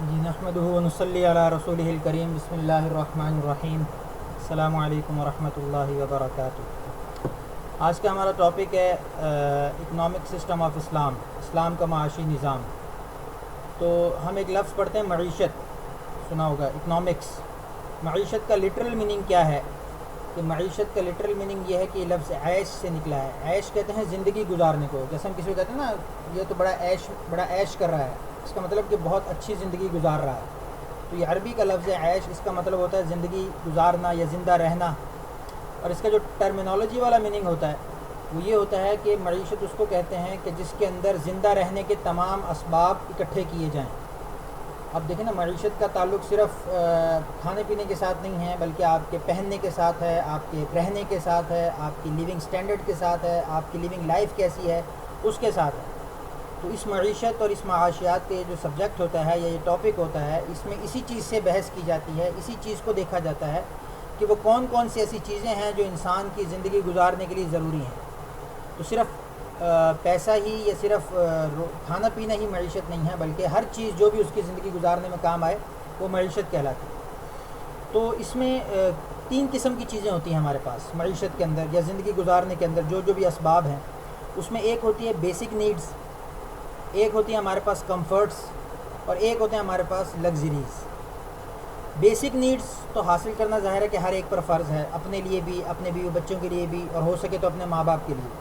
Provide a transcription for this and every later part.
جی نحمدہ و نصلی علی رسولہ الکریم بسم اللہ الرحمن الرحیم السلام علیکم ورحمۃ اللہ وبرکاتہ۔ آج کا ہمارا ٹاپک ہے اکنامک سسٹم آف اسلام، اسلام کا معاشی نظام۔ تو ہم ایک لفظ پڑھتے ہیں معیشت، سنا ہوگا اکنامکس۔ معیشت کا لٹرل میننگ کیا ہے؟ کہ معیشت کا لٹرل میننگ یہ ہے کہ یہ لفظ عیش سے نکلا ہے۔ عیش کہتے ہیں زندگی گزارنے کو، جیسے ہم کسی کو کہتے ہیں نا یہ تو بڑا عیش کر رہا ہے، اس کا مطلب کہ بہت اچھی زندگی گزار رہا ہے۔ تو یہ عربی کا لفظ ہے عیش، اس کا مطلب ہوتا ہے زندگی گزارنا یا زندہ رہنا۔ اور اس کا جو ٹرمینالوجی والا میننگ ہوتا ہے وہ یہ ہوتا ہے کہ معیشت اس کو کہتے ہیں کہ جس کے اندر زندہ رہنے کے تمام اسباب اکٹھے کیے جائیں۔ اب دیکھیں نا، معیشت کا تعلق صرف کھانے پینے کے ساتھ نہیں ہے، بلکہ آپ کے پہننے کے ساتھ ہے، آپ کے رہنے کے ساتھ ہے، آپ کی لیونگ سٹینڈرڈ کے ساتھ ہے، آپ کی لیونگ لائف کیسی ہے اس کے ساتھ ہے۔ تو اس معیشت اور اس معاشیات کے جو سبجیکٹ ہوتا ہے یا یہ ٹاپک ہوتا ہے، اس میں اسی چیز سے بحث کی جاتی ہے، اسی چیز کو دیکھا جاتا ہے کہ وہ کون کون سی ایسی چیزیں ہیں جو انسان کی زندگی گزارنے کے لیے ضروری ہیں۔ تو صرف پیسہ ہی یا صرف کھانا پینا ہی معیشت نہیں ہے، بلکہ ہر چیز جو بھی اس کی زندگی گزارنے میں کام آئے وہ معیشت کہلاتی ہے۔ تو اس میں تین قسم کی چیزیں ہوتی ہیں ہمارے پاس معیشت کے اندر یا زندگی گزارنے کے اندر جو بھی اسباب ہیں۔ اس میں ایک ہوتی ہے بیسک نیڈز، ایک ہوتی ہے ہمارے پاس کمفرٹس، اور ایک ہوتے ہیں ہمارے پاس لگژریز۔ بیسک نیڈز تو حاصل کرنا ظاہر ہے کہ ہر ایک پر فرض ہے، اپنے لیے بھی، اپنے بیوی بچوں کے لیے بھی، اور ہو سکے تو اپنے ماں باپ کے لیے۔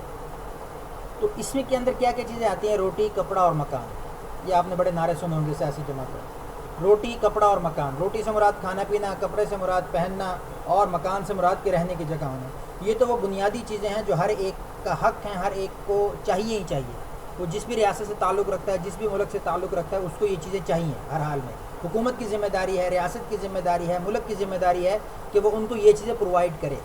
تو اس میں کے اندر کیا کیا چیزیں آتی ہیں؟ روٹی، کپڑا اور مکان۔ یہ آپ نے بڑے نعرے سنے ہوں گے سیاسی جماعت پر، روٹی، کپڑا اور مکان۔ روٹی سے مراد کھانا پینا، کپڑے سے مراد پہننا، اور مکان سے مراد کے رہنے کی جگہ ہونا۔ یہ تو وہ بنیادی چیزیں ہیں جو ہر ایک کا حق ہیں، ہر ایک کو چاہیے ہی چاہیے۔ وہ جس بھی ریاست سے تعلق رکھتا ہے، جس بھی ملک سے تعلق رکھتا ہے، اس کو یہ چیزیں چاہیے ہر حال میں۔ حکومت کی ذمہ داری ہے، ریاست کی ذمہ داری ہے، ملک کی ذمہ داری ہے کہ وہ ان کو یہ چیزیں پرووائڈ کرے۔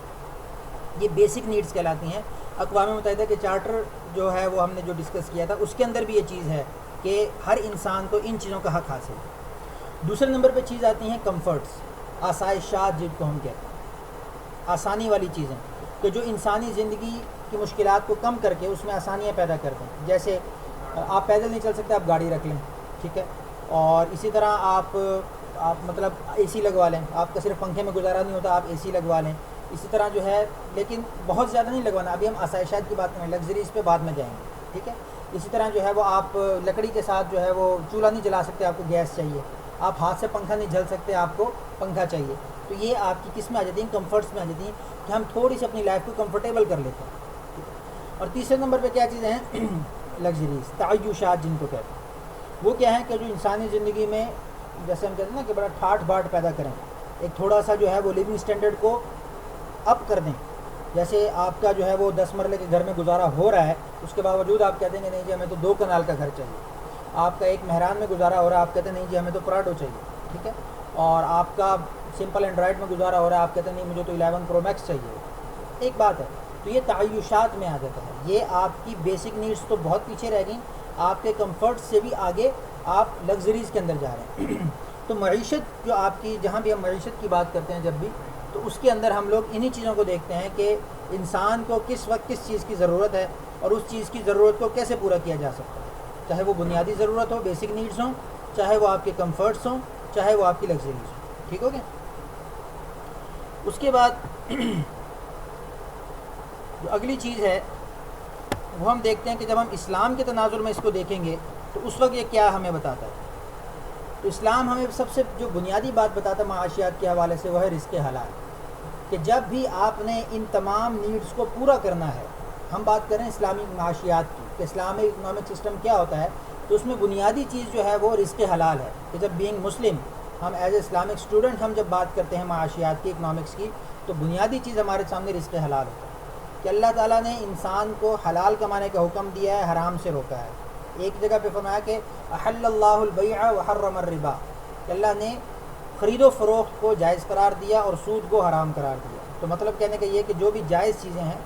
یہ بیسک نیڈز کہلاتی ہیں۔ اقوام متحدہ کے چارٹر جو ہے وہ ہم نے جو ڈسکس کیا تھا، اس کے اندر بھی یہ چیز ہے کہ ہر انسان کو ان چیزوں کا حق حاصل ہے۔ دوسرے نمبر پہ چیز آتی ہیں کمفرٹس، آسائشات جن کو ہم کہتے ہیں، آسانی والی چیزیں کہ جو انسانی زندگی کی مشکلات کو کم کر کے اس میں آسانیاں پیدا کرتے ہیں۔ جیسے آپ پیدل نہیں چل سکتے، آپ گاڑی رکھ لیں، ٹھیک ہے، اور اسی طرح آپ مطلب اے سی لگوا لیں، آپ کا صرف پنکھے میں گزارا نہیں ہوتا، آپ اے سی لگوا لیں۔ اسی طرح جو ہے، لیکن بہت زیادہ نہیں لگوانا، ابھی ہم آسائشات کی بات کریں، لگژریز پہ بعد میں جائیں گے، ٹھیک ہے۔ اسی طرح جو ہے وہ آپ لکڑی کے ساتھ جو ہے وہ چولہا نہیں جلا سکتے، آپ کو گیس چاہیے۔ آپ ہاتھ سے پنکھا نہیں جھل سکتے، آپ کو پنکھا چاہیے۔ تو یہ آپ کی کس میں آ جاتی ہیں؟ کمفرٹس میں آ جاتی ہیں کہ ہم تھوڑی سی اپنی لائف کو کمفرٹیبل کر لیتے ہیں۔ اور تیسرے نمبر پہ کیا چیزیں ہیں؟ لگژریز، تعیشات جن کو کہتے ہیں۔ وہ کیا ہیں کہ جو انسانی زندگی میں، جیسے ہم کہتے ہیں نا کہ بڑا ٹھاٹ باٹ پیدا کریں، ایک تھوڑا سا جو ہے وہ لیونگ سٹینڈرڈ کو اپ کر دیں۔ جیسے آپ کا جو ہے وہ 10 مرلے کے گھر میں گزارا ہو رہا ہے، اس کے باوجود آپ کہتے ہیں کہ نہیں جی ہمیں تو 2 کنال کا گھر چاہیے۔ آپ کا ایک مہران میں گزارا ہو رہا ہے، آپ کہتے ہیں نہیں جی ہمیں تو پراڈو چاہیے، ٹھیک ہے۔ اور آپ کا سمپل اینڈرائڈ میں گزارا ہو رہا ہے، آپ کہتے ہیں نہیں مجھے تو 11 پرو میکس چاہیے، ایک بات ہے۔ تو یہ تعیشات میں آ جاتا ہے۔ یہ آپ کی بیسک نیڈز تو بہت پیچھے رہ گئیں، آپ کے کمفرٹ سے بھی آگے آپ لگژریز کے اندر جا رہے ہیں۔ تو معیشت جو آپ کی، جہاں بھی ہم معیشت کی بات کرتے ہیں جب بھی، تو اس کے اندر ہم لوگ انہی چیزوں کو دیکھتے ہیں کہ انسان کو کس وقت کس چیز کی ضرورت ہے، اور اس چیز کی ضرورت کو کیسے پورا کیا جا سکتا ہے، چاہے وہ بنیادی ضرورت ہو، بیسک نیڈز ہوں، چاہے وہ آپ کے کمفرٹس ہوں، چاہے وہ آپ کی لگژریز ہوں، ٹھیک ہو گیا۔ اس کے بعد جو اگلی چیز ہے وہ ہم دیکھتے ہیں کہ جب ہم اسلام کے تناظر میں اس کو دیکھیں گے تو اس وقت یہ کیا ہمیں بتاتا ہے۔ تو اسلام ہمیں سب سے جو بنیادی بات بتاتا ہے معاشیات کے حوالے سے، وہ ہے رزق حلال، کہ جب بھی آپ نے ان تمام نیڈز کو پورا کرنا ہے۔ ہم بات کریں اسلامی معاشیات کی کہ اسلامی اکنامک سسٹم کیا ہوتا ہے، تو اس میں بنیادی چیز جو ہے وہ رزق حلال ہے۔ کہ جب بینگ مسلم، ہم ایز اے اسلامک اسٹوڈنٹ ہم جب بات کرتے ہیں معاشیات کی، اکنامکس کی، تو بنیادی چیز ہمارے سامنے رزق حلال ہوتا ہے کہ اللہ تعالیٰ نے انسان کو حلال کمانے کا حکم دیا ہے، حرام سے روکا ہے۔ ایک جگہ پہ فرمایا کہ احل اللہ البیع وحرم الربا، کہ اللہ نے خرید و فروخت کو جائز قرار دیا اور سود کو حرام قرار دیا۔ تو مطلب کہنے کا یہ کہ جو بھی جائز چیزیں ہیں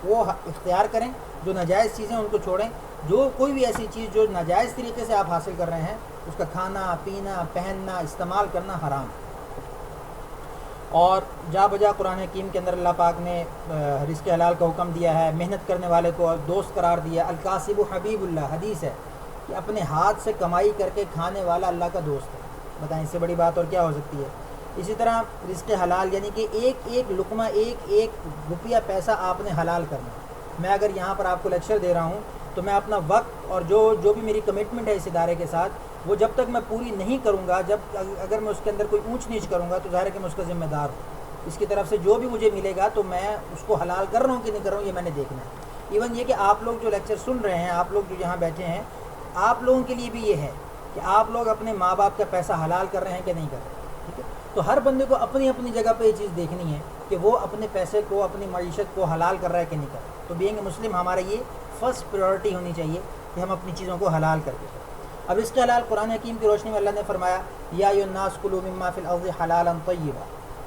وہ اختیار کریں، جو ناجائز چیزیں ان کو چھوڑیں۔ جو کوئی بھی ایسی چیز جو ناجائز طریقے سے آپ حاصل کر رہے ہیں، اس کا کھانا پینا، پہننا، استعمال کرنا حرام۔ اور جا بجا قرآن حکیم کے اندر اللہ پاک نے رزق حلال کا حکم دیا ہے، محنت کرنے والے کو دوست قرار دیا۔ الکاسب حبیب اللہ، حدیث ہے کہ اپنے ہاتھ سے کمائی کر کے کھانے والا اللہ کا دوست ہے۔ بتائیں اس سے بڑی بات اور کیا ہو سکتی ہے. اسی طرح رزق حلال یعنی کہ ایک ایک لقمہ ایک ایک روپیہ پیسہ آپ نے حلال کرنا. میں اگر یہاں پر آپ کو لیکچر دے رہا ہوں تو میں اپنا وقت اور جو بھی میری کمٹمنٹ ہے اس ادارے کے ساتھ وہ جب تک میں پوری نہیں کروں گا, اگر میں اس کے اندر کوئی اونچ نیچ کروں گا تو ظاہر ہے کہ میں اس کا ذمہ دار ہوں. اس کی طرف سے جو بھی مجھے ملے گا تو میں اس کو حلال کر رہا ہوں کہ نہیں کر رہا ہوں یہ میں نے دیکھنا ہے. ایون یہ کہ آپ لوگ جو لیکچر سن رہے ہیں, آپ لوگ جو یہاں بیٹھے ہیں, آپ لوگوں کے لیے بھی یہ ہے کہ آپ لوگ اپنے ماں باپ کا پیسہ حلال کر رہے ہیں کہ نہیں کر رہے. ٹھیک ہے, تو ہر بندے کو اپنی اپنی جگہ پہ یہ چیز دیکھنی ہے کہ وہ اپنے پیسے کو, اپنی معیشت کو حلال کر رہا ہے کہ نہیں کر رہا. تو بینگ مسلم ہمارا یہ فرسٹ پریورٹی ہونی چاہیے کہ ہم اپنی چیزوں کو حلال کر کے. اب اس کے حلال قرآن حکیم کی روشنی میں اللہ نے فرمایا یا ایھا الناس کلوا مما فی الارض حلالا طیبا,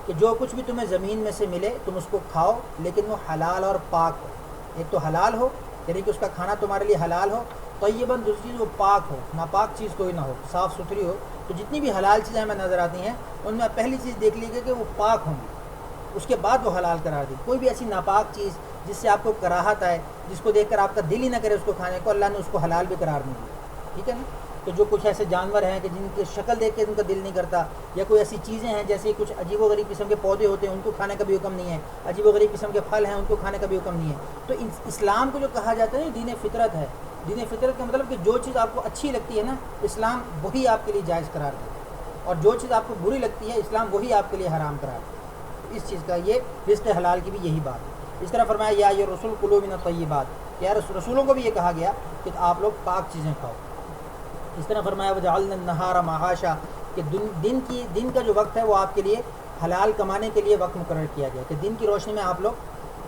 کہ جو کچھ بھی تمہیں زمین میں سے ملے تم اس کو کھاؤ لیکن وہ حلال اور پاک ہو. ایک تو حلال ہو یعنی کہ اس کا کھانا تمہارے لیے حلال ہو, طیباً دوسری چیز وہ پاک ہو, ناپاک چیز کوئی نہ ہو, صاف ستھری ہو. تو جتنی بھی حلال چیزیں ہمیں نظر آتی ہیں ان میں پہلی چیز دیکھ لیجیے کہ وہ پاک ہوں گی, اس کے بعد وہ حلال قرار دی. کوئی بھی ایسی ناپاک چیز جس سے آپ کو کراہت آئے, جس کو دیکھ کر آپ کا دل ہی نہ کرے اس کو کھانے کو, اللہ نے اس کو حلال بھی قرار نہیں دی. ٹھیک ہے نا. تو جو کچھ ایسے جانور ہیں کہ جن کی شکل دیکھ کے ان کا دل نہیں کرتا, یا کوئی ایسی چیزیں ہیں جیسے کچھ عجیب و غریب قسم کے پودے ہوتے ہیں ان کو کھانے کا بھی حکم نہیں ہے, عجیب و غریب قسم کے پھل ہیں ان کو کھانے کا بھی حکم نہیں ہے. تو اسلام کو جو کہا جاتا ہے دین فطرت ہے. دین فطرت کا مطلب کہ جو چیز آپ کو اچھی لگتی ہے نا اسلام وہی آپ کے لیے جائز قرار دے, اور جو چیز آپ کو بری لگتی ہے اسلام وہی آپ کے لیے حرام قرار دے. اس چیز کا یہ رزق حلال کی بھی یہی بات ہے. اس طرح فرمایا یا یہ رسول کلوا من الطیبات, کہ رسولوں کو بھی یہ کہا گیا کہ آپ لوگ پاک چیزیں کھاؤ. اس طرح فرمایا وجعلنا النہار معاشا, کہ دن کا جو وقت ہے وہ آپ کے لیے حلال کمانے کے لیے وقت مقرر کیا گیا کہ دن کی روشنی میں آپ لوگ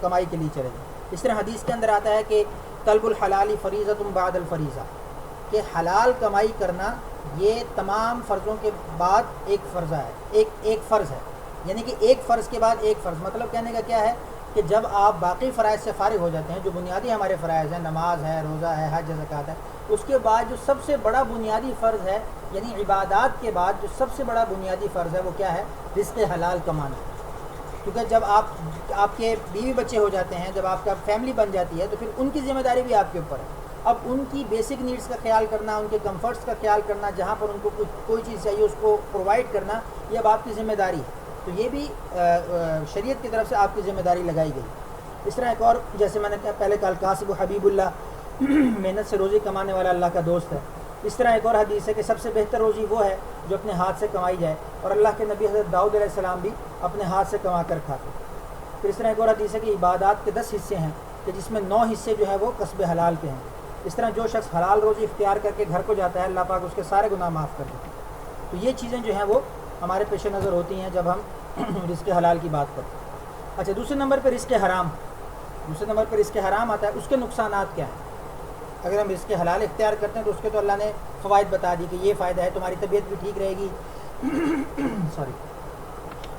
کمائی کے لیے چلے جائیں. اس طرح حدیث کے اندر آتا ہے کہ طلب الحلال فریضۃ بعد الفریضہ, کہ حلال کمائی کرنا یہ تمام فرضوں کے بعد ایک فرض ہے, ایک فرض ہے. یعنی کہ ایک فرض کے بعد ایک فرض, مطلب کہنے کا کیا ہے کہ جب آپ باقی فرائض سے فارغ ہو جاتے ہیں, جو بنیادی ہمارے فرائض ہیں, نماز ہے, روزہ ہے, حج زکوٰۃ ہے, اس کے بعد جو سب سے بڑا بنیادی فرض ہے یعنی عبادات کے بعد جو سب سے بڑا بنیادی فرض ہے وہ کیا ہے, رزق حلال کمانا. کیونکہ جب آپ کے بیوی بچے ہو جاتے ہیں, جب آپ کا فیملی بن جاتی ہے تو پھر ان کی ذمہ داری بھی آپ کے اوپر ہے. اب ان کی بیسک نیڈس کا خیال کرنا, ان کے کمفرٹس کا خیال کرنا, جہاں پر ان کو کوئی چیز چاہیے اس کو پرووائڈ کرنا, یہ اب آپ کی ذمہ داری ہے. تو یہ بھی شریعت کی طرف سے آپ کی ذمہ داری لگائی گئی. اس طرح ایک اور, جیسے میں نے پہلے کہا کاسب حبیب اللہ, محنت سے روزی کمانے والا اللہ کا دوست ہے. اس طرح ایک اور حدیث ہے کہ سب سے بہتر روزی وہ ہے جو اپنے ہاتھ سے کمائی جائے, اور اللہ کے نبی حضرت داؤد علیہ السلام بھی اپنے ہاتھ سے کما کر کھاتے. پھر اس طرح ایک اور حدیث ہے کہ عبادات کے 10 حصے ہیں کہ جس میں 9 حصے جو ہے وہ کسب حلال کے ہیں. اس طرح جو شخص حلال روزی اختیار کر کے گھر کو جاتا ہے اللہ پاک اس کے سارے گناہ معاف کر دیتے ہیں. تو یہ چیزیں جو ہیں وہ ہمارے پیش نظر ہوتی ہیں جب ہم رزق حلال کی بات کرتے ہیں. اچھا, دوسرے نمبر پہ رزق حرام. دوسرے نمبر پہ رزق حرام آتا ہے, اس کے نقصانات کیا ہیں. اگر ہم رزق حلال اختیار کرتے ہیں تو اس کے تو اللہ نے فوائد بتا دی کہ یہ فائدہ ہے, تمہاری طبیعت بھی ٹھیک رہے گی,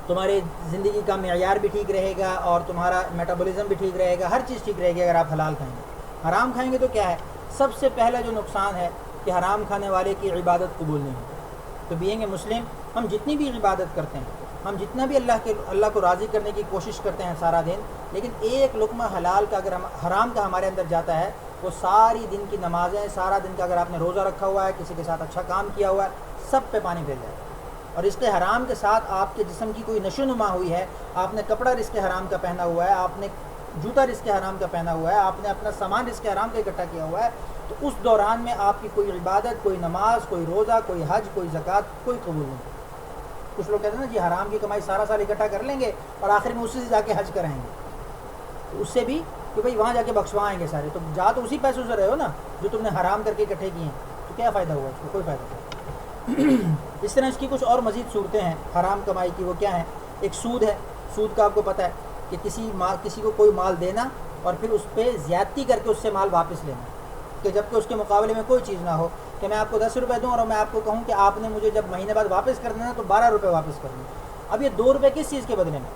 تمہاری زندگی کا معیار بھی ٹھیک رہے گا, اور تمہارا میٹابولزم بھی ٹھیک رہے گا, ہر چیز ٹھیک رہے گی اگر آپ حلال کھائیں گے. حرام کھائیں گے تو کیا ہے, سب سے پہلا جو نقصان ہے کہ حرام کھانے والے کی عبادت قبول نہیں ہوتی. تو بینگ مسلم ہم جتنی بھی عبادت کرتے ہیں, ہم جتنا بھی اللہ کو راضی کرنے کی کوشش کرتے ہیں سارا دن, لیکن ایک لقمہ حلال کا اگر حرام کا ہمارے اندر جاتا ہے, وہ ساری دن کی نمازیں, سارا دن کا اگر آپ نے روزہ رکھا ہوا ہے, کسی کے ساتھ اچھا کام کیا ہوا ہے, سب پہ پانی پھر جائے گا. اور رزق حرام کے ساتھ آپ کے جسم کی کوئی نشو نما ہوئی ہے, آپ نے کپڑا رزق حرام کا پہنا ہوا ہے, آپ نے جوتا رزق حرام کا پہنا ہوا ہے, آپ نے اپنا سامان رزق حرام کا اکٹھا کیا ہوا ہے, تو اس دوران میں آپ کی کوئی عبادت, کوئی نماز, کوئی روزہ, کوئی حج, کوئی زکوٰۃ کوئی قبول نہیں. کچھ لوگ کہتے ہیں نا جی حرام کی کمائی سارا سال اکٹھا کر لیں گے اور آخر میں اسی سے جا کے حج کریں گے, تو اس سے بھی کہ بھائی وہاں جا کے بخشوائیں گے سارے, تو جا تو اسی پیسوں سے رہے ہو نا جو تم نے حرام کر کے اکٹھے کیے ہیں, تو کیا فائدہ ہوا اس کو, کوئی فائدہ نہیں. اس طرح اس کی کچھ اور مزید صورتیں ہیں حرام کمائی کی, وہ کیا ہیں. ایک سود ہے. سود کا آپ کو پتہ ہے کہ کسی کو کوئی مال دینا اور پھر اس پہ زیادتی کر کے اس سے مال واپس لینا, کہ جب کہ اس کے مقابلے میں کوئی چیز نہ ہو, کہ میں آپ کو 10 روپے دوں اور میں آپ کو کہوں کہ آپ نے مجھے جب مہینے بعد واپس کر دینا تو 12 روپے واپس کر دیں. اب یہ 2 روپے کس چیز کے بدلے میں,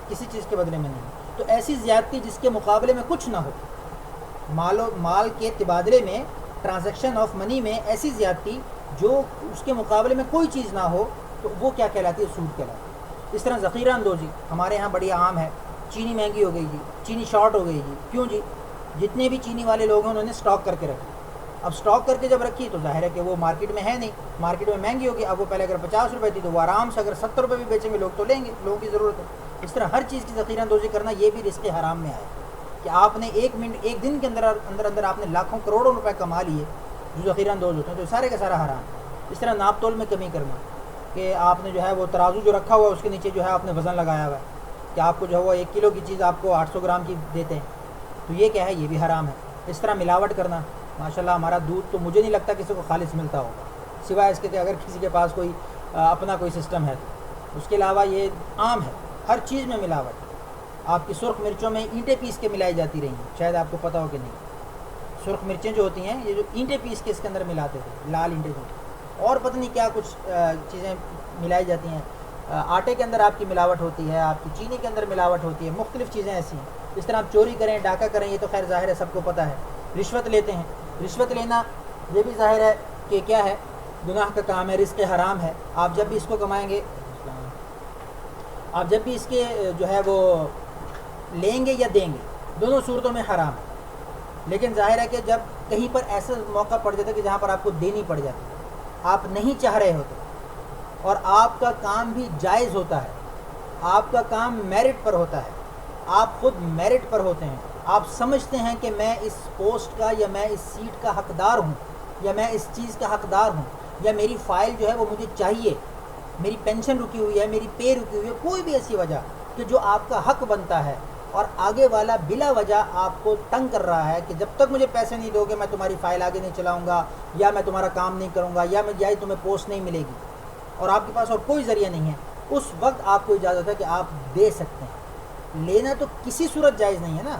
کسی چیز کے بدلے میں نہیں. تو ایسی زیادتی جس کے مقابلے میں کچھ نہ ہو, مال کے تبادلے میں, ٹرانزیکشن آف منی میں ایسی زیادتی جو اس کے مقابلے میں کوئی چیز نہ ہو, تو وہ کیا کہلاتی ہے, سود کہلاتی ہے. اس طرح ذخیرہ اندوزی ہمارے یہاں بڑی عام ہے. چینی مہنگی ہو گئی جی, چینی شارٹ ہو گئی جی, کیوں جی, جتنے بھی چینی والے لوگ ہیں انہوں نے اسٹاک کر کے رکھے, اب اسٹاک کر کے جب رکھی تو ظاہر ہے کہ وہ مارکیٹ میں ہے نہیں, مارکیٹ میں مہنگی ہوگی. اب وہ پہلے اگر 50 روپے تھی تو وہ آرام سے اگر 70 روپے بھی بیچیں گے لوگ تو لیں گے, لوگوں کی ضرورت ہے. اس طرح ہر چیز کی ذخیرہ اندوزی کرنا یہ بھی رزق حرام میں آیا کہ آپ نے ایک دن کے اندر آپ نے لاکھوں کروڑوں روپے کما لیے جو ذخیرہ اندوز ہوتے ہیں, تو سارے کا سارا حرام. اس طرح ناپ تول میں کمی کرنا کہ آپ نے جو ہے وہ ترازو جو رکھا ہوا ہے اس کے نیچے جو ہے آپ نے وزن لگایا ہوا ہے کہ آپ کو جو ہے وہ 1 کلو کی چیز آپ کو 800 گرام کی دیتے ہیں, تو یہ کیا ہے, یہ بھی حرام ہے. اس طرح ملاوٹ کرنا, ماشاءاللہ ہمارا دودھ تو مجھے نہیں لگتا کسی کو خالص ملتا ہوگا سوائے اس کے کہ اگر کسی کے پاس کوئی اپنا کوئی سسٹم ہے تو. اس کے علاوہ یہ عام ہے ہر چیز میں ملاوٹ. آپ کی سرخ مرچوں میں اینٹیں پیس کے ملائی جاتی رہی ہیں, شاید آپ کو پتہ ہو کہ نہیں. سرخ مرچیں جو ہوتی ہیں یہ جو اینٹیں پیس کے اس کے اندر ملاتے تھے, لال اینٹیں جو, اور پتہ نہیں کیا کچھ چیزیں ملائی جاتی ہیں. آٹے کے اندر آپ کی ملاوٹ ہوتی ہے, آپ کی چینی کے اندر ملاوٹ ہوتی ہے, مختلف چیزیں ایسی ہیں. اس طرح آپ چوری کریں, ڈاکہ کریں, یہ تو خیر ظاہر ہے سب کو پتہ ہے. رشوت لیتے ہیں, رشوت لینا یہ بھی ظاہر ہے کہ کیا ہے, گناہ کا کام ہے, رزق حرام ہے. آپ جب بھی اس کو کمائیں گے, آپ جب بھی اس کے جو ہے وہ لیں گے یا دیں گے, دونوں صورتوں میں حرام ہے. لیکن ظاہر ہے کہ جب کہیں پر ایسا موقع پڑ جاتا ہے کہ جہاں پر آپ کو دینی پڑ جاتی ہے, آپ نہیں چاہ رہے ہوتے اور آپ کا کام بھی جائز ہوتا ہے, آپ کا کام میرٹ پر ہوتا ہے, آپ خود میرٹ پر ہوتے ہیں, آپ سمجھتے ہیں کہ میں اس پوسٹ کا یا میں اس سیٹ کا حقدار ہوں یا میں اس چیز کا حقدار ہوں یا میری فائل جو ہے وہ مجھے چاہیے, میری پینشن رکی ہوئی ہے, میری پے رکی ہوئی ہے, کوئی بھی ایسی وجہ کہ جو آپ کا حق بنتا ہے اور آگے والا بلا وجہ آپ کو تنگ کر رہا ہے کہ جب تک مجھے پیسے نہیں دو گے میں تمہاری فائل آگے نہیں چلاؤں گا یا میں تمہارا کام نہیں کروں گا یا تمہیں پوسٹ نہیں ملے گی, اور آپ کے پاس اور کوئی ذریعہ نہیں ہے, اس وقت آپ کو اجازت ہے کہ آپ دے سکتے ہیں. لینا تو کسی صورت جائز نہیں ہے نا,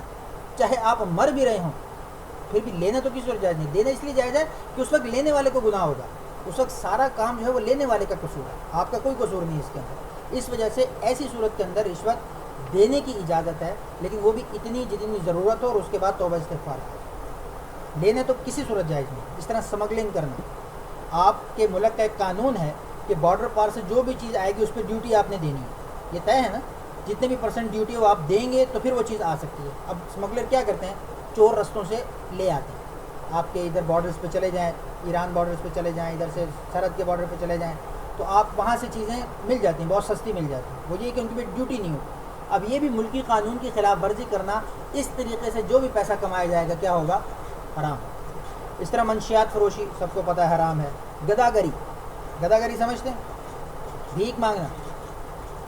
چاہے آپ مر بھی رہے ہوں پھر بھی لینا تو کسی صورت جائز نہیں. دینا اس لیے جائز ہے کہ اس وقت لینے والے کو گناہ ہوگا, اس وقت سارا کام جو ہے وہ لینے والے کا قصور ہے, آپ کا کوئی قصور نہیں اس کے اندر. اس وجہ سے ایسی صورت کے اندر رشوت دینے کی اجازت ہے, لیکن وہ بھی اتنی جتنی ضرورت ہو اور اس کے بعد توبہ استغفار ہے. لینا تو کسی صورت جائز نہیں. اس طرح سمگلنگ کرنا, آپ کے ملک کا ایک قانون ہے کہ بارڈر پار سے جو بھی چیز آئے گی اس پہ ڈیوٹی آپ نے دینی ہے, یہ طے ہے نا, جتنے بھی % ڈیوٹی وہ آپ دیں گے تو پھر وہ چیز آ سکتی ہے. اب اسمگلر کیا کرتے ہیں, چور رستوں سے لے آتے ہیں, آپ کے ادھر بارڈرز پہ چلے جائیں, ایران بارڈرز پہ چلے جائیں, ادھر سے سرحد کے بارڈر پہ چلے جائیں, تو آپ وہاں سے چیزیں مل جاتی ہیں, بہت سستی مل جاتی ہیں. وہ یہ کہ ان کی بھی ڈیوٹی نہیں ہوتی. اب یہ بھی ملکی قانون کی خلاف ورزی کرنا, اس طریقے سے جو بھی پیسہ کمایا جائے گا کیا ہوگا, حرام. اس طرح منشیات فروشی سب کو پتہ ہے حرام ہے. گداگری سمجھتے ہیں, بھیک مانگنا.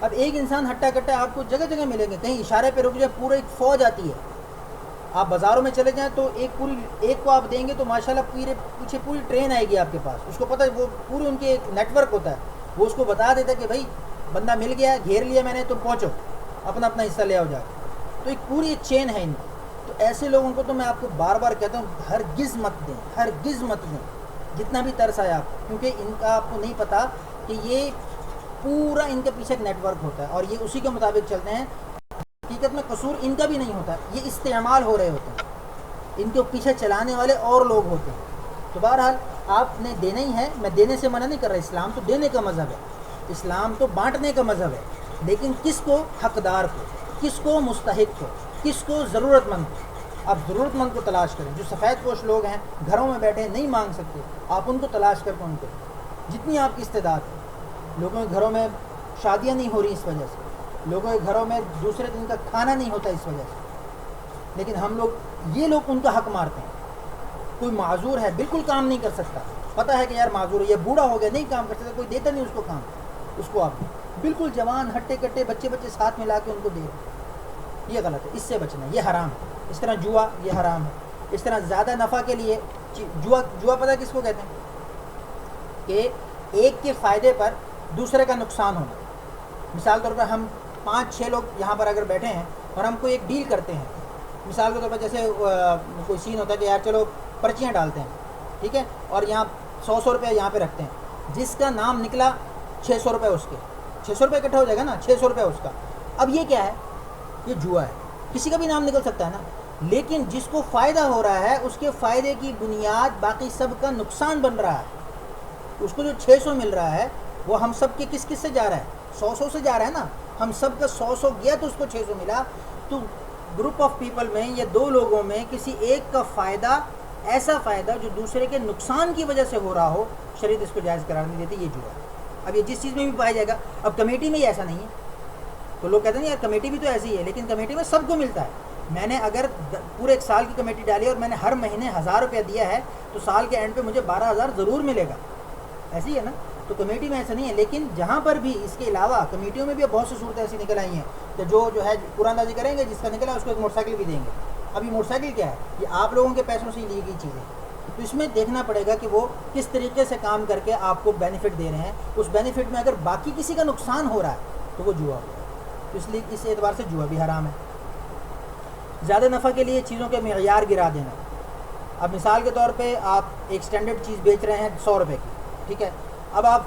اب ایک انسان ہٹا کٹا آپ کو جگہ جگہ ملیں گے, کہیں اشارے پہ رک جائے پورے ایک فوج آتی ہے. آپ بازاروں میں چلے جائیں تو ایک کو آپ دیں گے تو ماشاءاللہ پیچھے پوری ٹرین آئے گی آپ کے پاس. اس کو پتہ ہے, وہ پورے ان کے ایک نیٹ ورک ہوتا ہے, وہ اس کو بتا دیتا ہے کہ بھائی بندہ مل گیا, گھیر لیا میں نے, تم پہنچو اپنا حصہ لے آؤ جا کے. تو ایک پوری ایک چین ہے ان کی. تو ایسے لوگوں کو تو میں آپ کو بار بار کہتا ہوں, ہرگز مت دیں, ہرگز مت دیں, جتنا بھی ترس آیا آپ, کیونکہ ان کا آپ کو نہیں پتہ کہ یہ پورا ان کے پیچھے ایک نیٹ ورک ہوتا ہے اور یہ اسی کے مطابق چلتے ہیں. حقیقت میں قصور ان کا بھی نہیں ہوتا, یہ استعمال ہو رہے ہوتے ہیں, ان کے پیچھے چلانے والے اور لوگ ہوتے ہیں. تو بہرحال آپ نے دینا ہی ہے, میں دینے سے منع نہیں کر رہا, اسلام تو دینے کا مذہب ہے, اسلام تو بانٹنے کا مذہب ہے, لیکن کس کو, حقدار کو, کس کو, مستحق کو, کس کو, ضرورت مند کو. آپ ضرورت مند کو تلاش کریں. جو سفید پوش لوگ ہیں گھروں میں بیٹھے نہیں مانگ سکتے, آپ ان کو تلاش کر کے ان کو جتنی آپ کی استعداد ہے. لوگوں کے گھروں میں شادیاں نہیں ہو رہی اس وجہ سے, لوگوں کے گھروں میں دوسرے دن کا کھانا نہیں ہوتا اس وجہ سے, لیکن ہم لوگ یہ لوگ ان کا حق مارتے ہیں. کوئی معذور ہے, بالکل کام نہیں کر سکتا, پتہ ہے کہ یار معذور ہے, یہ بوڑھا ہو گیا نہیں کام کر سکتا, کوئی دیتا نہیں اس کو کام, اس کو آپ بالکل جوان ہٹے کٹے بچے ساتھ ملا کے ان کو دے رہے, یہ غلط ہے. اس سے بچنا, یہ حرام ہے. اس طرح جوا, یہ حرام ہے. اس طرح زیادہ نفع کے لیے جوا پتہ کس کو کہتے ہیں, کہ ایک کے فائدے پر دوسرے کا نقصان ہونا. مثال طور پر ہم 5-6 لوگ یہاں پر اگر بیٹھے ہیں اور ہم کوئی ایک ڈیل کرتے ہیں, مثال کے طور پر جیسے کوئی سین ہوتا ہے کہ یار چلو پرچیاں ڈالتے ہیں, ٹھیک ہے, اور یہاں 100 روپے یہاں پہ رکھتے ہیں, جس کا نام نکلا 600 روپے, اس کے 600 روپے اکٹھا ہو جائے گا نا, 600 روپے اس کا. اب یہ کیا ہے, یہ جوا ہے, کسی کا بھی نام نکل سکتا ہے نا, لیکن جس کو فائدہ ہو رہا ہے اس کے فائدے کی بنیاد باقی سب کا نقصان بن رہا ہے. اس کو جو 600 مل رہا ہے وہ ہم سب کے کس سے جا رہا ہے, 100 سے جا رہا ہے نا, ہم سب کا 100 گیا تو اس کو 600 ملا. تو گروپ آف پیپل میں یا 2 لوگوں میں کسی ایک کا فائدہ ایسا فائدہ جو دوسرے کے نقصان کی وجہ سے ہو رہا ہو، شریعت اس کو جائز قرار نہیں دیتی، یہ جوا ہے۔ اب یہ جس چیز میں بھی پایا جائے گا، اب کمیٹی میں یہ ایسا نہیں ہے، تو لوگ کہتے ہیں یار کمیٹی بھی تو ایسی ہے، لیکن کمیٹی میں سب کو ملتا ہے۔ میں نے اگر پورے ایک سال کی کمیٹی ڈالی اور میں نے ہر مہینے 1000 روپیہ دیا ہے تو سال کے اینڈ پہ مجھے 12,000 ضرور ملے گا، ایسی ہے نا؟ تو کمیٹی میں ایسا نہیں ہے، لیکن جہاں پر بھی اس کے علاوہ کمیٹیوں میں بھی بہت سی صورتیں ایسی نکل آئی ہیں کہ جو ہے قرآن اندازی کریں گے، جس کا نکلا اس کو ایک موٹر سائیکل بھی دیں گے۔ اب یہ موٹر سائیکل کیا ہے؟ یہ آپ لوگوں کے پیسوں سے ہی لی گئی چیزیں، تو اس میں دیکھنا پڑے گا کہ وہ کس طریقے سے کام کر کے آپ کو بینیفٹ دے رہے ہیں۔ اس بینیفٹ میں اگر باقی کسی کا نقصان ہو رہا ہے تو وہ جوا ہو گیا، تو اس لیے اس اعتبار سے جوا بھی حرام ہے۔ زیادہ نفع کے لیے چیزوں کے معیار گرا دینا۔ اب مثال کے طور پہ آپ ایک سٹینڈرڈ چیز بیچ رہے ہیں 100 روپے کی، ٹھیک ہے، اب آپ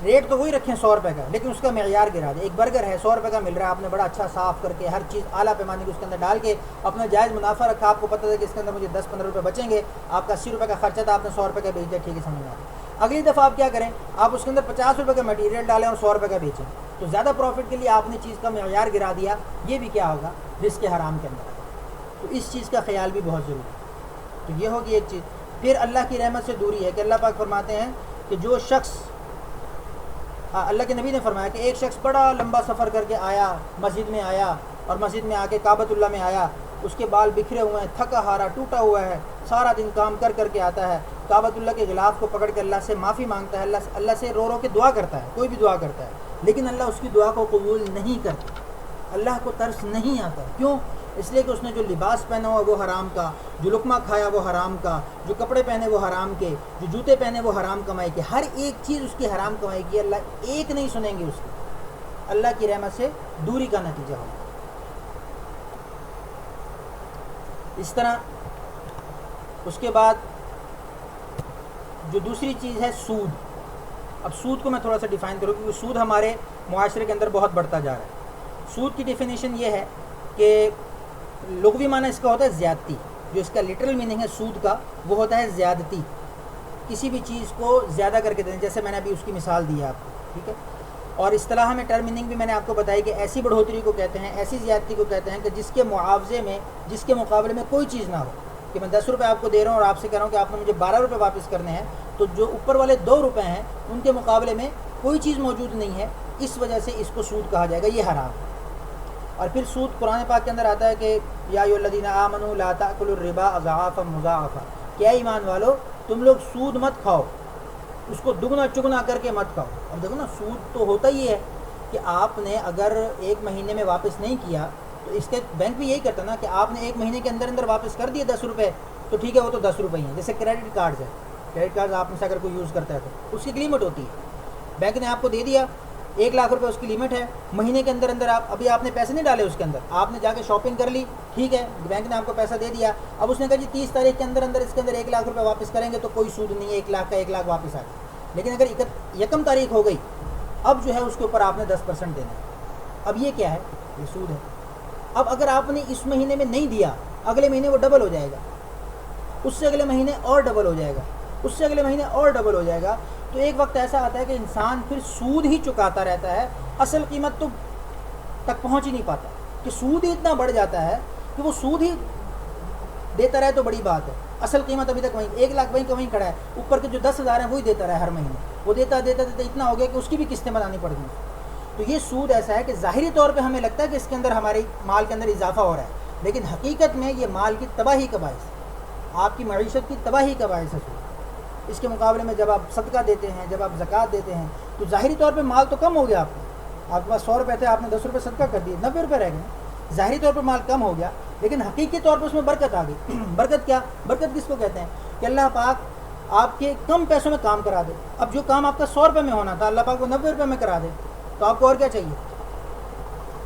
ریٹ تو وہی رکھیں 100 روپے کا، لیکن اس کا معیار گرا دیں۔ ایک برگر ہے 100 روپے کا مل رہا ہے، آپ نے بڑا اچھا صاف کر کے ہر چیز اعلیٰ پیمانے کی اس کے اندر ڈال کے اپنا جائز منافع رکھا، آپ کو پتہ تھا کہ اس کے اندر مجھے 10-15 روپے بچیں گے، آپ کا 80 روپے کا خرچہ تھا، آپ نے 100 روپے کا بیچ دیا، ٹھیک ہے، سمجھ میں آ گیا۔ اگلی دفعہ آپ کیا کریں، آپ اس کے اندر 50 روپے کا مٹیریل ڈالیں اور 100 روپے کا بیچیں، تو زیادہ پروفٹ کے لیے آپ نے چیز کا معیار گرا دیا، یہ بھی کیا ہوگا، رزق حرام کے اندر۔ تو اس چیز کا خیال بھی بہت ضروری ہے۔ تو یہ ہوگی ایک چیز۔ پھر اللہ کی رحمت سے دوری ہے کہ اللہ پاک فرماتے ہیں کہ جو شخص، اللہ کے نبی نے فرمایا کہ ایک شخص بڑا لمبا سفر کر کے آیا، مسجد میں آیا اور مسجد میں آ کے کعبۃ اللہ میں آیا، اس کے بال بکھرے ہوئے ہیں، تھکا ہارا ٹوٹا ہوا ہے، سارا دن کام کر کے آتا ہے، کعبۃ اللہ کے غلاف کو پکڑ کے اللہ سے معافی مانگتا ہے، اللہ سے رو کے دعا کرتا ہے، کوئی بھی دعا کرتا ہے، لیکن اللہ اس کی دعا کو قبول نہیں کرتا، اللہ کو ترس نہیں آتا۔ کیوں؟ اس لیے کہ اس نے جو لباس پہنا ہوا وہ حرام کا، جو لقمہ کھایا وہ حرام کا، جو کپڑے پہنے وہ حرام کے، جو جوتے پہنے وہ حرام کمائی کے، ہر ایک چیز اس کی حرام کمائی کی، اللہ ایک نہیں سنیں گے اس کی، اللہ کی رحمت سے دوری کا نتیجہ ہوگا۔ اس طرح اس کے بعد جو دوسری چیز ہے سود۔ اب سود کو میں تھوڑا سا ڈیفائن کروں کیونکہ سود ہمارے معاشرے کے اندر بہت بڑھتا جا رہا ہے۔ سود کی ڈیفینیشن یہ ہے کہ لغوی معنی اس کا ہوتا ہے زیادتی، جو اس کا لٹرل میننگ ہے سود کا وہ ہوتا ہے زیادتی، کسی بھی چیز کو زیادہ کر کے دینا، جیسے میں نے ابھی اس کی مثال دی ہے آپ کو، ٹھیک ہے۔ اور اصطلاح میں ٹرم میننگ بھی میں نے آپ کو بتائی کہ ایسی بڑھوتری کو کہتے ہیں، ایسی زیادتی کو کہتے ہیں کہ جس کے معاوضے میں، جس کے مقابلے میں کوئی چیز نہ ہو، کہ میں 10 روپے آپ کو دے رہا ہوں اور آپ سے کہہ رہا ہوں کہ آپ نے مجھے 12 روپے واپس کرنے ہیں، تو جو اوپر والے 2 روپے ہیں ان کے مقابلے میں کوئی چیز موجود نہیں ہے، اس وجہ سے اس کو سود کہا جائے گا، یہ حرام ہے۔ اور پھر سود قرآن پاک کے اندر آتا ہے کہ یا ایھا الذین آمنوا لا تأکلوا الربا اضعافا مضاعفا، کیا ایمان والو تم لوگ سود مت کھاؤ، اس کو دگنا چگنا کر کے مت کھاؤ۔ اب دیکھو نا، سود تو ہوتا ہی ہے کہ آپ نے اگر 1 مہینے میں واپس نہیں کیا تو اس کے بینک بھی یہی کرتا نا کہ آپ نے 1 مہینے کے اندر واپس کر دیے 10 روپے، تو ٹھیک ہے وہ تو 10 روپے ہی ہیں۔ جیسے کریڈٹ کارڈز ہے، کریڈٹ کارڈز آپ میں سے اگر کوئی یوز کرتا ہے تو اس کی ایک لمٹ ہوتی ہے، بینک نے آپ کو دے دیا 1 لاکھ روپے اس کی لمٹ ہے، مہینے کے اندر آپ ابھی آپ نے پیسے نہیں ڈالے اس کے اندر، آپ نے جا کے شاپنگ کر لی، ٹھیک ہے، بینک نے آپ کو پیسہ دے دیا، اب اس نے کہا جی 30 تاریخ کے اندر اس کے اندر 1 لاکھ روپے واپس کریں گے تو کوئی سود نہیں ہے، 1 لاکھ کا 1 لاکھ واپس آ گیا۔ لیکن اگر 1 تاریخ ہو گئی، اب جو ہے اس کے اوپر آپ نے 10% دینا ہے، اب یہ کیا ہے؟ یہ سود ہے۔ اب اگر آپ نے اس مہینے میں نہیں دیا، اگلے مہینے وہ ڈبل ہو جائے گا، اس سے اگلے مہینے اور ڈبل ہو جائے گا، اس سے اگلے مہینے اور ڈبل ہو جائے گا، تو ایک وقت ایسا آتا ہے کہ انسان پھر سود ہی چکاتا رہتا ہے، اصل قیمت تو تک پہنچ ہی نہیں پاتا، کہ سود ہی اتنا بڑھ جاتا ہے کہ وہ سود ہی دیتا رہے تو بڑی بات ہے، اصل قیمت ابھی تک وہیں 1 لاکھ وہیں کا وہیں کھڑا ہے، اوپر کے جو 10,000 ہیں وہی دیتا رہا ہے ہر مہینے، وہ دیتا اتنا ہو گیا کہ اس کی بھی قسطیں بنانی پڑ گئی۔ تو یہ سود ایسا ہے کہ ظاہری طور پہ ہمیں لگتا ہے کہ اس کے اندر ہمارے مال کے اندر اضافہ ہو رہا ہے، لیکن حقیقت میں یہ مال کی تباہی کا باعث ہے، آپ کی معیشت کی تباہی کا باعث ہے سود۔ اس کے مقابلے میں جب آپ صدقہ دیتے ہیں، جب آپ زکوٰۃ دیتے ہیں، تو ظاہری طور پہ مال تو کم ہو گیا، آپ کے پاس 100 روپے تھے، آپ نے 10 روپے صدقہ کر دیے، 90 روپے رہ گئے، ظاہری طور پہ مال کم ہو گیا، لیکن حقیقی طور پہ اس میں برکت آ گئی۔ برکت کیا؟ برکت کس کو کہتے ہیں؟ کہ اللہ پاک آپ کے کم پیسوں میں کام کرا دے۔ اب جو کام آپ کا 100 روپے میں ہونا تھا، اللہ پاک وہ 90 روپے میں کرا دے، تو آپ کو اور کیا چاہیے؟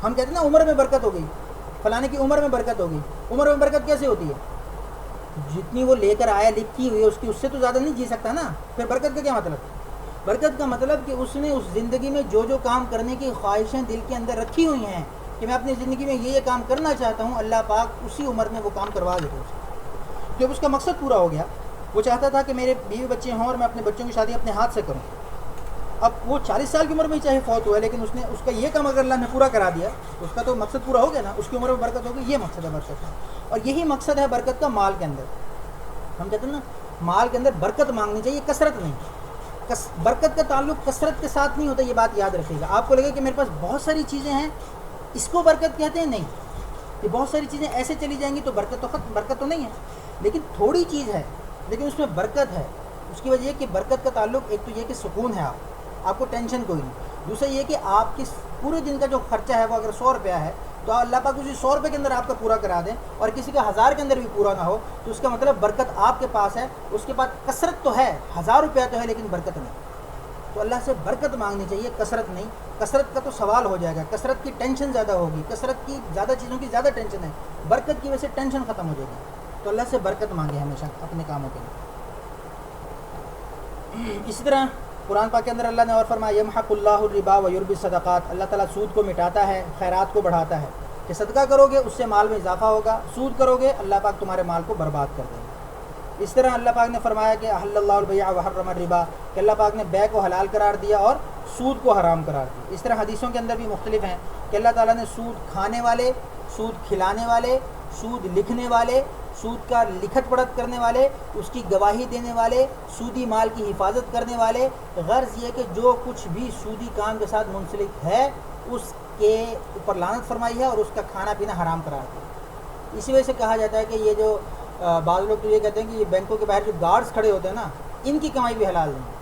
ہم کہتے ہیں نا عمر میں برکت ہو گئی، فلانے کی عمر میں برکت ہو گئی۔ عمر میں برکت کیسے ہوتی ہے؟ جتنی وہ لے کر آیا لکھی ہوئی ہے اس سے تو زیادہ نہیں جی سکتا نا، پھر برکت کا کیا مطلب؟ برکت کا مطلب کہ اس نے اس زندگی میں جو کام کرنے کی خواہشیں دل کے اندر رکھی ہوئی ہیں کہ میں اپنی زندگی میں یہ کام کرنا چاہتا ہوں، اللہ پاک اسی عمر میں وہ کام کروا دیتے ہیں۔ جب اس کا مقصد پورا ہو گیا، وہ چاہتا تھا کہ میرے بیوی بچے ہوں اور میں اپنے بچوں کی شادی اپنے ہاتھ سے کروں، اب وہ 40 سال کی عمر میں چاہے فوت ہوا ہے، لیکن اس نے اس کا یہ کام اگر اللہ نے پورا کرا دیا تو اس کا تو مقصد پورا ہو گیا نا، اس کی عمر میں برکت ہوگی، یہ مقصد ہے برکت کا۔ اور یہی مقصد ہے برکت کا مال کے اندر، ہم کہتے ہیں نا مال کے اندر برکت مانگنی چاہیے، کثرت نہیں. برکت کا تعلق کثرت کے ساتھ نہیں ہوتا، یہ بات یاد رکھیے گا. آپ کو لگے کہ میرے پاس بہت ساری چیزیں ہیں، اس کو برکت کہتے ہیں؟ نہیں، کہ بہت ساری چیزیں ایسے چلی جائیں گی تو برکت تو نہیں ہے، لیکن تھوڑی چیز ہے لیکن اس میں برکت ہے. اس کی وجہ یہ کہ برکت کا تعلق ایک تو یہ کہ سکون ہے، آپ کو ٹینشن کوئی نہیں. دوسرا یہ کہ آپ کی پورے دن کا جو خرچہ ہے وہ اگر 100 روپیہ ہے تو اللہ پاک اسی 100 روپے کے اندر آپ کا پورا کرا دیں، اور کسی کا 1000 کے اندر بھی پورا نہ ہو تو اس کا مطلب برکت آپ کے پاس ہے. اس کے بعد کثرت تو ہے، 1000 روپیہ تو ہے لیکن برکت نہیں. تو اللہ سے برکت مانگنی چاہیے، کثرت نہیں. کثرت کا تو سوال ہو جائے گا، کثرت کی ٹینشن زیادہ ہوگی، کثرت کی زیادہ چیزوں کی زیادہ ٹینشن ہے، برکت کی وجہ سے ٹینشن ختم ہو جائے گی. تو اللہ سے برکت مانگے ہمیشہ اپنے کاموں کے لیے. اسی طرح قرآن پاک کے اندر اللہ نے اور فرمایا یمحق اللہ الربا ویربی الصدقات، اللہ تعالیٰ سود کو مٹاتا ہے، خیرات کو بڑھاتا ہے. کہ صدقہ کرو گے اس سے مال میں اضافہ ہوگا، سود کرو گے اللہ پاک تمہارے مال کو برباد کر دے گا. اس طرح اللہ پاک نے فرمایا کہ احل اللہ البیع وحرم الربا، کہ اللہ پاک نے بیع کو حلال قرار دیا اور سود کو حرام قرار دیا. اس طرح حدیثوں کے اندر بھی مختلف ہیں کہ اللہ تعالیٰ نے سود کھانے والے، سود کھلانے والے، سود لکھنے والے، سود کا لکھت پڑھت کرنے والے، اس کی گواہی دینے والے، سودی مال کی حفاظت کرنے والے، غرض یہ کہ جو کچھ بھی سودی کام کے ساتھ منسلک ہے اس کے اوپر لعنت فرمائی ہے اور اس کا کھانا پینا حرام قرار دیا. اسی وجہ سے کہا جاتا ہے کہ یہ جو بعض لوگ تو یہ کہتے ہیں کہ یہ بینکوں کے باہر جو گارڈز کھڑے ہوتے ہیں نا، ان کی کمائی بھی حلال نہیں.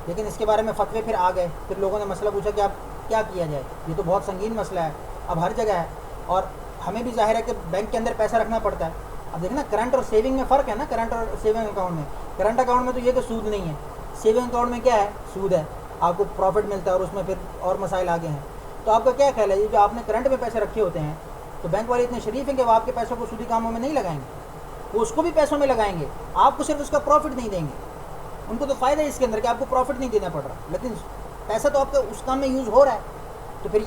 لیکن اس کے بارے میں فتوے پھر آ گئے، پھر لوگوں نے مسئلہ پوچھا کہ اب کیا کیا جائے، یہ تو بہت سنگین مسئلہ ہے، اب ہر جگہ ہے اور ہمیں بھی ظاہر ہے کہ بینک کے اندر پیسہ رکھنا پڑتا ہے. اب دیکھنا کرنٹ اور سیونگ میں فرق ہے نا. کرنٹ اور سیونگ اکاؤنٹ میں، کرنٹ اکاؤنٹ میں تو یہ کہ سود نہیں ہے، سیونگ اکاؤنٹ میں کیا ہے، سود ہے، آپ کو پروفٹ ملتا ہے اور اس میں پھر اور مسائل آگے ہیں. تو آپ کا کیا خیال ہے، یہ جو آپ نے کرنٹ میں پیسے رکھے ہوتے ہیں تو بینک والے اتنے شریف ہیں کہ وہ آپ کے پیسوں کو سودی کاموں میں نہیں لگائیں گے، وہ اس کو بھی پیسوں میں لگائیں گے، آپ کو صرف اس کا پروفٹ نہیں دیں گے. ان کو تو فائدہ ہے اس کے اندر کہ آپ کو پروفٹ نہیں دینا پڑ رہا، لیکن پیسہ تو آپ کا اس کام میں یوز ہو رہا ہے. تو پھر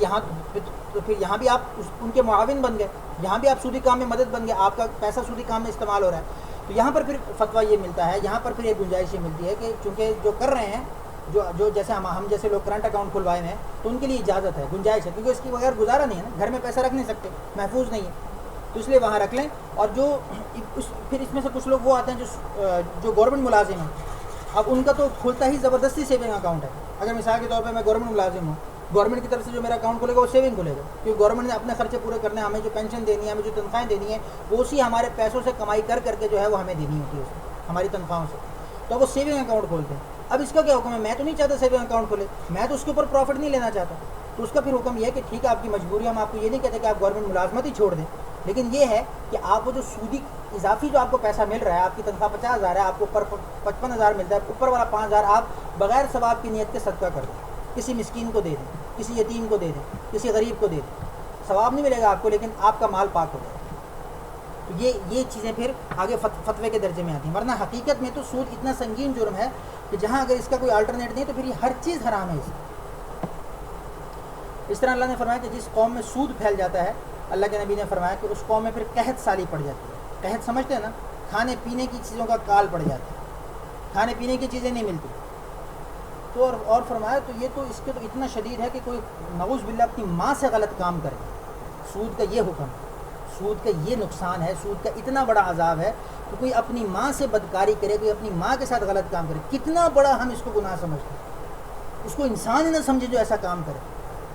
یہاں بھی آپ ان کے معاون بن گئے، یہاں بھی آپ سودی کام میں مدد بن گئے، آپ کا پیسہ سودی کام میں استعمال ہو رہا ہے. تو یہاں پر پھر فتویٰ یہ ملتا ہے، یہاں پر پھر ایک گنجائش یہ ملتی ہے کہ چونکہ جو کر رہے ہیں، جو جیسے ہم جیسے لوگ کرنٹ اکاؤنٹ کھلوائے ہیں تو ان کے لیے اجازت ہے، گنجائش ہے، کیونکہ اس کی بغیر گزارا نہیں ہے نا، گھر میں پیسہ رکھ نہیں سکتے، محفوظ نہیں ہے، تو اس لیے وہاں رکھ لیں. اور پھر اس میں سے کچھ لوگ وہ آتے ہیں جو گورنمنٹ ملازم ہیں، اب ان کا تو کھلتا ہی زبردستی سیونگ اکاؤنٹ ہے. اگر مثال کے طور پہ میں گورنمنٹ ملازم ہوں، گورنمنٹ کی طرف سے جو میرا اکاؤنٹ کھلے گا وہ سیونگ کھلے گا، کیونکہ گورنمنٹ نے اپنے خرچے پورے کرنے ہیں، ہمیں جو پینشن دینی ہے، ہمیں جو تنخواہیں دینی ہیں وہ اسی ہمارے پیسوں سے کمائی کر کے جو ہے وہ ہمیں دینی ہوتی ہے ہماری تنخواہوں سے. تو وہ سیونگ اکاؤنٹ کھولتے ہیں. اب اس کا کیا حکم ہے، میں تو نہیں چاہتا سیونگ اکاؤنٹ کھولے، میں تو اس کے اوپر پروفٹ نہیں لینا چاہتا. تو اس کا پھر حکم یہ ہے کہ ٹھیک ہے آپ کی مجبوری، ہم آپ کو یہ نہیں کہتے کہ آپ گورنمنٹ ملازمت ہی چھوڑ دیں، لیکن یہ ہے کہ آپ وہ جو سودی اضافی جو آپ کو پیسہ مل رہا ہے، آپ کی تنخواہ 50,000 ہے، آپ کو اوپر 55,000 ملتا ہے، اوپر والا 5,000 آپ بغیر ثواب کی نیت کے صدقہ کر دیں، کسی مسکین کو دے دیں، کسی یتیم کو دے دیں، کسی غریب کو دے دیں. ثواب نہیں ملے گا آپ کو لیکن آپ کا مال پاک ہو جائے گا. تو یہ چیزیں پھر آگے فتوے کے درجے میں آتی ہیں، ورنہ حقیقت میں تو سود اتنا سنگین جرم ہے کہ جہاں اگر اس کا کوئی آلٹرنیٹ نہیں تو پھر یہ ہر چیز حرام ہے. اس طرح اللہ نے فرمایا کہ جس قوم میں سود پھیل جاتا ہے، اللہ کے نبی نے فرمایا کہ اس قوم میں پھر قحط سالی پڑ جاتی ہے. قحط سمجھتے ہیں نا، کھانے پینے کی چیزوں کا کال پڑ جاتا ہے، کھانے پینے کی چیزیں نہیں ملتی. تو اور فرمایا تو یہ تو اس کے تو اتنا شدید ہے کہ کوئی نعوذ باللہ اپنی ماں سے غلط کام کرے. سود کا یہ حکم ہے، سود کا یہ نقصان ہے، سود کا اتنا بڑا عذاب ہے کہ کوئی اپنی ماں سے بدکاری کرے، کوئی اپنی ماں کے ساتھ غلط کام کرے. کتنا بڑا ہم اس کو گناہ سمجھتے ہیں، اس کو انسان ہی نہ سمجھے جو ایسا کام کرے،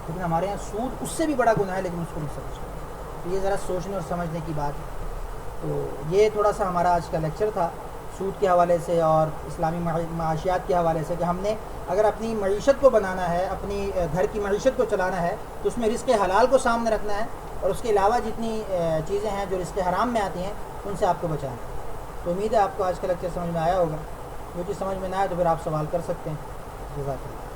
لیکن ہمارے یہاں سود اس سے بھی بڑا گناہ ہے لیکن اس کو نہیں سمجھتے. تو یہ ذرا سوچنے اور سمجھنے کی بات ہے. تو یہ تھوڑا سا ہمارا آج کا لیکچر تھا سود کے حوالے سے اور اسلامی معاشیات کے حوالے سے، کہ ہم نے اگر اپنی معیشت کو بنانا ہے، اپنی گھر کی معیشت کو چلانا ہے تو اس میں رزق حلال کو سامنے رکھنا ہے، اور اس کے علاوہ جتنی چیزیں ہیں جو رزق حرام میں آتی ہیں ان سے آپ کو بچانا ہے. تو امید ہے آپ کو آج کا لیکچر سمجھ میں آیا ہوگا. جو چیز سمجھ میں نہ آئے تو پھر آپ سوال کر سکتے ہیں. جزاک اللہ.